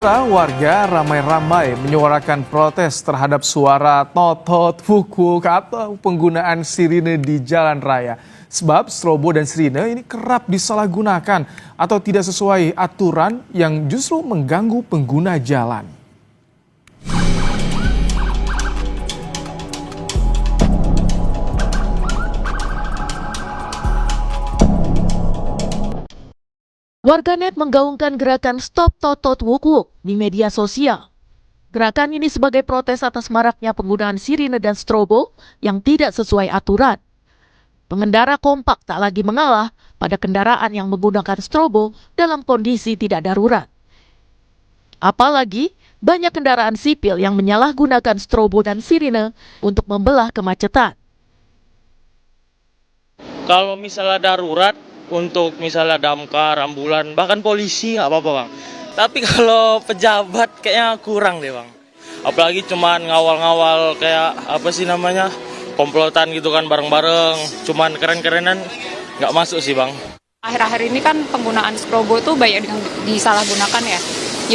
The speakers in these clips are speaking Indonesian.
Warga ramai-ramai menyuarakan protes terhadap suara totot, wuk-wuk atau penggunaan sirine di jalan raya. Sebab strobo dan sirine ini kerap disalahgunakan atau tidak sesuai aturan yang justru mengganggu pengguna jalan. Warganet menggaungkan gerakan Stop Totot Wuk Wuk di media sosial. Gerakan ini sebagai protes atas maraknya penggunaan sirine dan strobo yang tidak sesuai aturan. Pengendara kompak tak lagi mengalah pada kendaraan yang menggunakan strobo dalam kondisi tidak darurat. Apalagi banyak kendaraan sipil yang menyalahgunakan strobo dan sirine untuk membelah kemacetan. Kalau misalnya darurat, untuk misalnya damkar, ambulan, bahkan polisi nggak apa-apa bang. Tapi kalau pejabat kayaknya kurang deh bang. Apalagi cuman ngawal-ngawal kayak apa sih namanya, komplotan gitu kan bareng-bareng. Cuman keren-kerenan nggak masuk sih bang. Akhir-akhir ini kan penggunaan strobo tuh banyak yang disalahgunakan ya.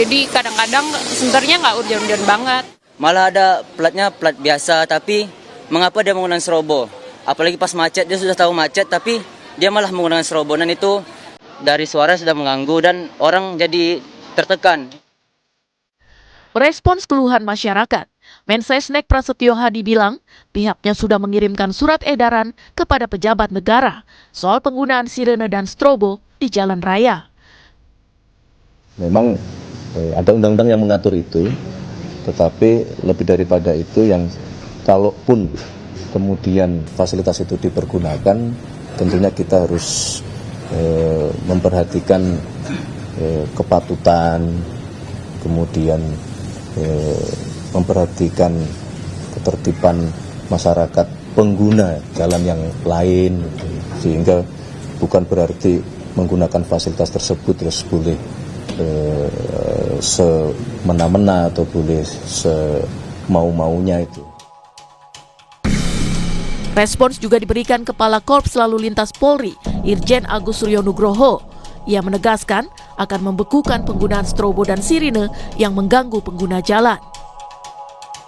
Jadi kadang-kadang sebenarnya nggak urgent-urgent banget. Malah ada platnya plat biasa, tapi mengapa dia menggunakan strobo? Apalagi pas macet, dia sudah tahu macet, tapi dia malah menggunakan strobo, dan itu dari suara sudah mengganggu dan orang jadi tertekan. Merespons keluhan masyarakat, Mensesnek Prasetyo Hadi bilang pihaknya sudah mengirimkan surat edaran kepada pejabat negara soal penggunaan sirene dan strobo di jalan raya. Memang ada undang-undang yang mengatur itu, tetapi lebih daripada itu yang kalaupun kemudian fasilitas itu dipergunakan, tentunya kita harus memperhatikan kepatutan, kemudian memperhatikan ketertiban masyarakat pengguna jalan yang lain, sehingga bukan berarti menggunakan fasilitas tersebut terus boleh semena-mena atau boleh semau-maunya itu. Respons juga diberikan Kepala Korps Lalu Lintas Polri, Irjen Agus Suryo Nugroho. Ia menegaskan akan membekukan penggunaan strobo dan sirine yang mengganggu pengguna jalan.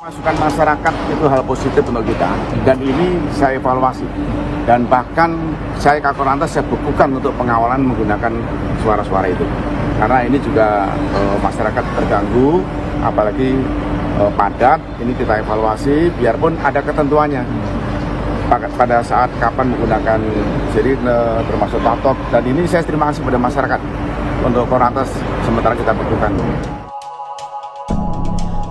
Masukan masyarakat itu hal positif untuk kita, dan ini saya evaluasi. Dan bahkan saya Kakor Lantas saya bekukan untuk pengawalan menggunakan suara-suara itu. Karena ini juga masyarakat terganggu, apalagi padat, ini kita evaluasi biarpun ada ketentuannya. Pada saat kapan menggunakan sirine, termasuk totot, dan ini saya terima kasih pada masyarakat untuk Korlantas sementara kita bekukan.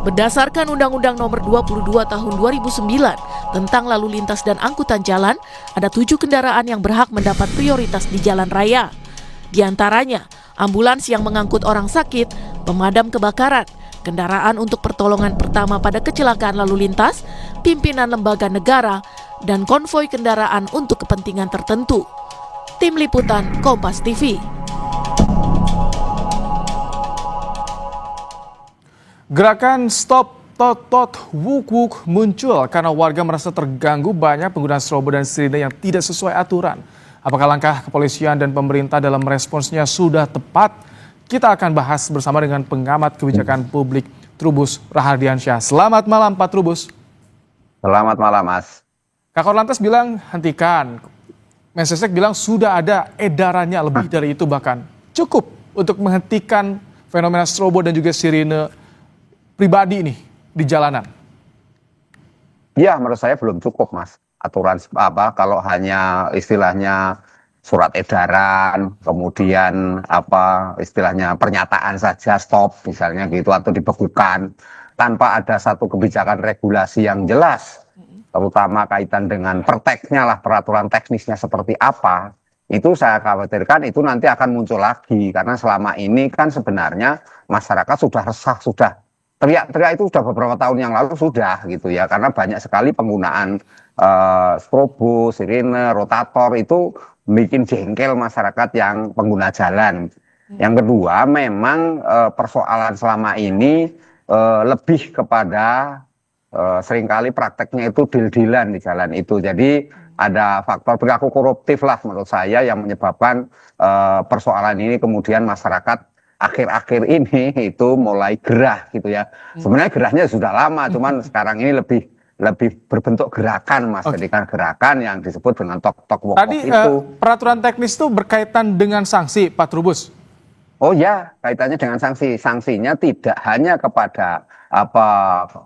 Berdasarkan Undang-Undang Nomor 22 Tahun 2009 tentang lalu lintas dan angkutan jalan, ada 7 kendaraan yang berhak mendapat prioritas di jalan raya. Di antaranya, ambulans yang mengangkut orang sakit, pemadam kebakaran, kendaraan untuk pertolongan pertama pada kecelakaan lalu lintas, pimpinan lembaga negara, dan konvoi kendaraan untuk kepentingan tertentu. Tim Liputan Kompas TV. Gerakan Stop Totot Wuk Wuk muncul karena warga merasa terganggu banyak penggunaan strobo dan sirine yang tidak sesuai aturan. Apakah langkah kepolisian dan pemerintah dalam responsnya sudah tepat? Kita akan bahas bersama dengan pengamat kebijakan publik Trubus Rahardiansyah. Selamat malam Pak Trubus. Selamat malam Mas. Kakor Lantas bilang hentikan. Mensesnek bilang sudah ada edarannya lebih dari itu bahkan. Cukup untuk menghentikan fenomena strobo dan juga sirine pribadi ini di jalanan. Ya, menurut saya belum cukup Mas. Aturan apa kalau hanya istilahnya surat edaran, kemudian apa istilahnya pernyataan saja stop misalnya gitu atau dibekukan tanpa ada satu kebijakan regulasi yang jelas, terutama kaitan dengan perteknya lah, peraturan teknisnya seperti apa, itu saya khawatirkan itu nanti akan muncul lagi karena selama ini kan sebenarnya masyarakat sudah resah, sudah teriak-teriak itu sudah beberapa tahun yang lalu sudah gitu ya, karena banyak sekali penggunaan strobo, sirine, rotator itu bikin jengkel masyarakat yang pengguna jalan. Yang kedua, memang persoalan selama ini lebih kepada seringkali prakteknya itu deal-dealan di jalan itu. Jadi ada faktor perilaku koruptif lah menurut saya yang menyebabkan persoalan ini kemudian masyarakat akhir-akhir ini itu mulai gerah gitu ya. Sebenarnya gerahnya sudah lama, cuman sekarang ini lebih berbentuk gerakan, Mas. Ketika gerakan yang disebut dengan tok-tok wok Tadi itu. peraturan teknis itu berkaitan dengan sanksi, Pak Trubus. Oh ya, kaitannya dengan sanksi. Sanksinya tidak hanya kepada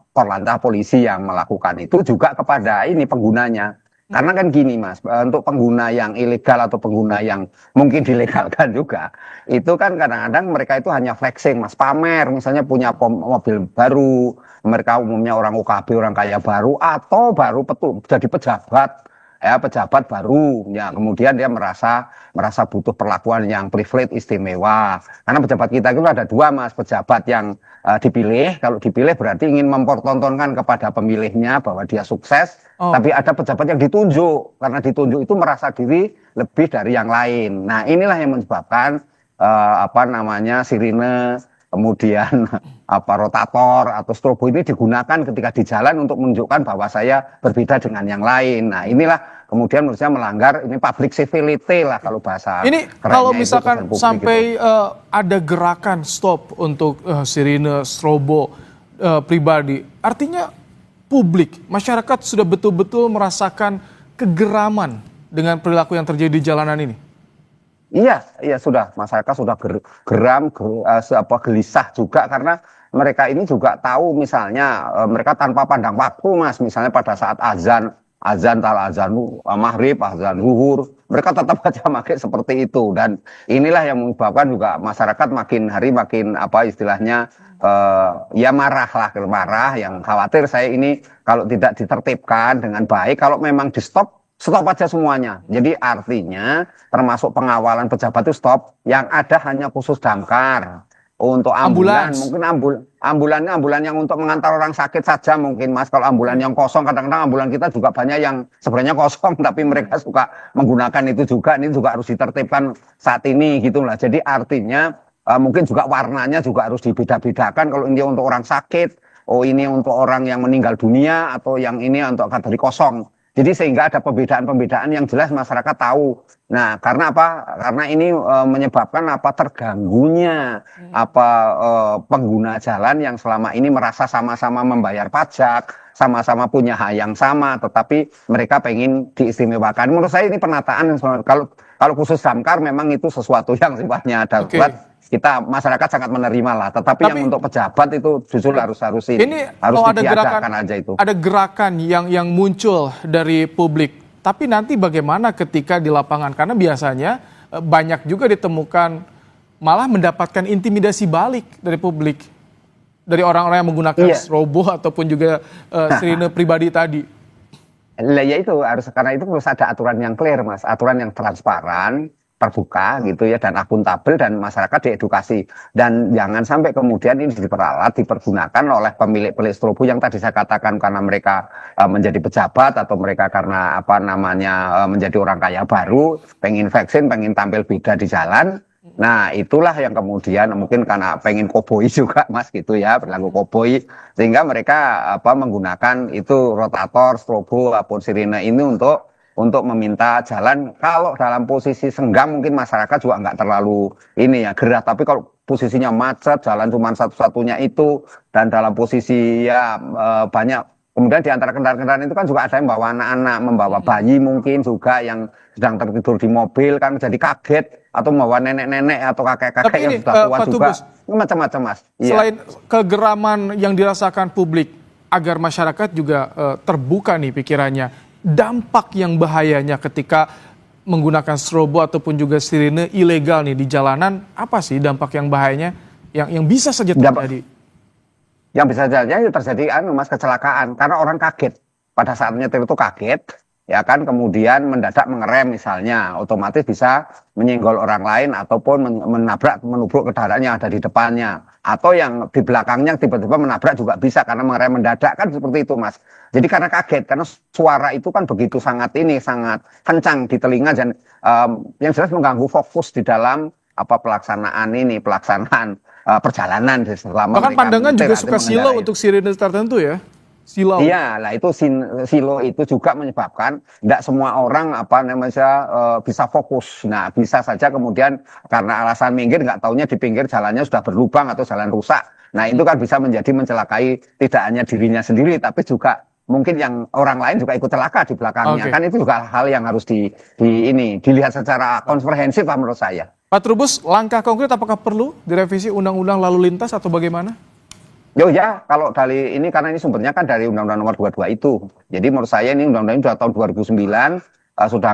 korlantas polisi yang melakukan itu, juga kepada ini penggunanya. Karena kan gini, Mas, untuk pengguna yang ilegal atau pengguna yang mungkin dilegalkan juga, itu kan kadang-kadang mereka itu hanya flexing, Mas, pamer, misalnya punya mobil baru, mereka umumnya orang UKB, orang kaya baru, atau baru jadi pejabat. Ya, pejabat baru, ya kemudian dia merasa butuh perlakuan yang privilege istimewa. Karena pejabat kita itu ada dua, Mas, pejabat yang dipilih. Kalau dipilih berarti ingin mempertontonkan kepada pemilihnya bahwa dia sukses. Tapi ada pejabat yang ditunjuk, karena ditunjuk itu merasa diri lebih dari yang lain. Nah, inilah yang menyebabkan sirine, kemudian rotator atau strobo ini digunakan ketika di jalan untuk menunjukkan bahwa saya berbeda dengan yang lain. Nah, inilah kemudian menurut saya melanggar ini public civility lah kalau bahasa. Ini kalau misalkan sampai ada gerakan stop untuk sirine strobo pribadi, artinya publik, masyarakat sudah betul-betul merasakan kegeraman dengan perilaku yang terjadi di jalanan ini. Iya sudah, masyarakat sudah geram, gelisah juga karena mereka ini juga tahu misalnya mereka tanpa pandang waktu, Mas, misalnya pada saat azan maghrib, azan zuhur, mereka tetap aja pakai seperti itu, dan inilah yang menyebabkan juga masyarakat makin hari makin marah, yang khawatir saya ini kalau tidak ditertibkan dengan baik, kalau memang di stop aja semuanya. Jadi artinya termasuk pengawalan pejabat itu stop, yang ada hanya khusus damkar. Untuk ambulans, mungkin ambulan yang untuk mengantar orang sakit saja mungkin, Mas. Kalau ambulan yang kosong, kadang-kadang ambulan kita juga banyak yang sebenarnya kosong, tapi mereka suka menggunakan itu juga. Ini juga harus ditertibkan saat ini gitulah. Jadi artinya mungkin juga warnanya juga harus dibeda-bedakan. Kalau ini untuk orang sakit, ini untuk orang yang meninggal dunia, atau yang ini untuk kategori kosong. Jadi sehingga ada pembedaan-pembedaan yang jelas masyarakat tahu. Nah, karena apa? Karena ini menyebabkan terganggunya pengguna jalan yang selama ini merasa sama-sama membayar pajak, sama-sama punya hak yang sama, tetapi mereka pengen diistimewakan. Menurut saya ini penataan. Kalau khusus damkar memang itu sesuatu yang sifatnya darurat. Kita masyarakat sangat menerima lah, tetapi yang untuk pejabat itu justru harus harus diadakan aja itu. Ada gerakan yang muncul dari publik, tapi nanti bagaimana ketika di lapangan? Karena biasanya banyak juga ditemukan malah mendapatkan intimidasi balik dari publik, dari orang-orang yang menggunakan strobo ataupun juga sirine pribadi tadi. Lah ya itu karena itu harus ada aturan yang clear, Mas, aturan yang transparan, terbuka gitu ya, dan akuntabel, dan masyarakat diedukasi, dan jangan sampai kemudian ini dipergunakan oleh pemilik strobo yang tadi saya katakan karena mereka menjadi pejabat, atau mereka karena menjadi orang kaya baru, pengen vaksin, pengen tampil beda di jalan. Nah, itulah yang kemudian mungkin karena pengen koboi juga, Mas, gitu ya, berlaku koboi, sehingga mereka menggunakan itu rotator, strobo, ataupun sirine ini untuk meminta jalan. Kalau dalam posisi senggang mungkin masyarakat juga nggak terlalu gerah, tapi kalau posisinya macet, jalan cuma satu-satunya itu, dan dalam posisi banyak, kemudian di antara kendaraan-kendaraan itu kan juga ada yang bawa anak-anak, membawa bayi mungkin juga yang sedang tertidur di mobil kan, jadi kaget, atau membawa nenek-nenek atau kakek-kakek yang sudah tua juga. Ini macam-macam, Mas. Selain kegeraman yang dirasakan publik, agar masyarakat juga terbuka nih pikirannya, dampak yang bahayanya ketika menggunakan strobo ataupun juga sirine ilegal nih di jalanan, apa sih dampak yang bahayanya yang bisa saja terjadi? Yang bisa terjadi Mas, kecelakaan, karena orang kaget pada saat nyetir itu kaget, ya kan, kemudian mendadak mengerem misalnya, otomatis bisa menyenggol orang lain ataupun menubruk kendaraan yang ada di depannya, atau yang di belakangnya tiba-tiba menabrak juga bisa karena mengerem mendadak, kan seperti itu, Mas. Jadi karena kaget, karena suara itu kan begitu sangat kencang di telinga, dan yang jelas mengganggu fokus di dalam pelaksanaan perjalanan selama. Bahkan pandangan juga suka silau untuk sirine tertentu ya. silau. Iya, lah itu silo itu juga menyebabkan tidak semua orang bisa fokus. Nah, bisa saja kemudian karena alasan minggir nggak taunya di pinggir jalannya sudah berlubang atau jalan rusak. Nah, itu kan bisa menjadi mencelakai tidak hanya dirinya sendiri tapi juga mungkin yang orang lain juga ikut celaka di belakangnya. Oke. Kan itu juga hal yang harus dilihat secara komprehensif lah menurut saya. Pak Trubus, langkah konkret apakah perlu direvisi undang-undang lalu lintas atau bagaimana? Yo ya, kalau dari ini karena ini sumbernya kan dari Undang-Undang Nomor 22 itu. Jadi menurut saya ini undang-undang ini sudah tahun 2009, sudah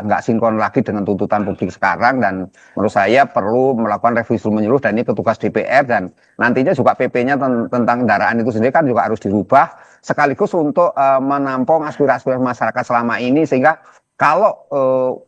nggak sinkron lagi dengan tuntutan publik sekarang dan menurut saya perlu melakukan revisi menyeluruh dan ini petugas DPR dan nantinya juga PP-nya tentang kendaraan itu sendiri kan juga harus dirubah sekaligus untuk menampung aspirasi masyarakat selama ini sehingga kalau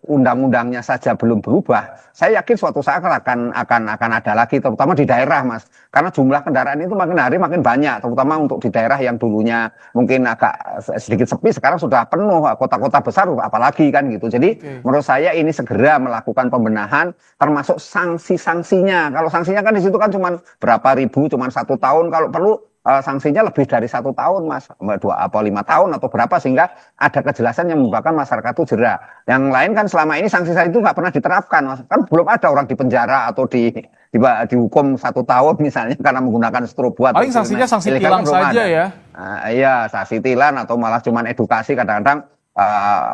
undang-undangnya saja belum berubah, saya yakin suatu saat akan ada lagi, terutama di daerah, Mas. Karena jumlah kendaraan itu makin hari makin banyak, terutama untuk di daerah yang dulunya mungkin agak sedikit sepi, sekarang sudah penuh, kota-kota besar apalagi kan gitu. Jadi menurut saya ini segera melakukan pembenahan, termasuk sanksi-sanksinya. Kalau sanksinya kan di situ kan cuma berapa ribu, cuma 1 tahun, kalau perlu sanksinya lebih dari 1 tahun, Mas, 5 tahun atau berapa sehingga ada kejelasan yang menyebabkan masyarakat itu jera. Yang lain kan selama ini sanksi itu nggak pernah diterapkan, Mas. Kan belum ada orang di penjara atau dihukum 1 tahun misalnya karena menggunakan strobo. Paling sanksinya sanksi tilang saja ya. Iya, sanksi tilang atau malah cuman edukasi kadang-kadang.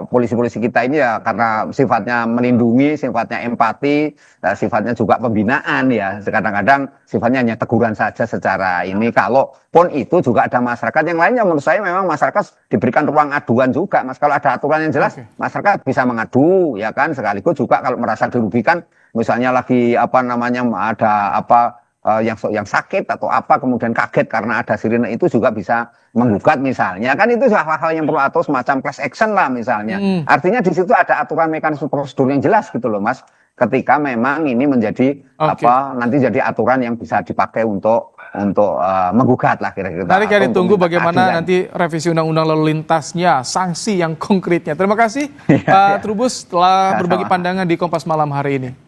Polisi-polisi kita ini ya karena sifatnya melindungi, sifatnya empati, sifatnya juga pembinaan ya. Kadang-kadang sifatnya hanya teguran saja secara ini. Kalaupun itu juga ada masyarakat yang lainnya, menurut saya memang masyarakat diberikan ruang aduan juga, Mas. Kalau ada aturan yang jelas, masyarakat bisa mengadu, ya kan. Sekaligus juga kalau merasa dirugikan, misalnya lagi ada yang sakit atau apa kemudian kaget karena ada sirine itu juga bisa menggugat misalnya kan itu hal-hal yang perlu atau semacam class action lah misalnya. Artinya di situ ada aturan mekanisme prosedur yang jelas gitu loh, Mas. Ketika memang ini menjadi nanti jadi aturan yang bisa dipakai untuk menggugat lah kira-kira. Nanti kita ditunggu bagaimana nanti revisi undang-undang lalu lintasnya, sanksi yang konkretnya. Terima kasih Pak Trubus telah berbagi pandangan di Kompas Malam hari ini.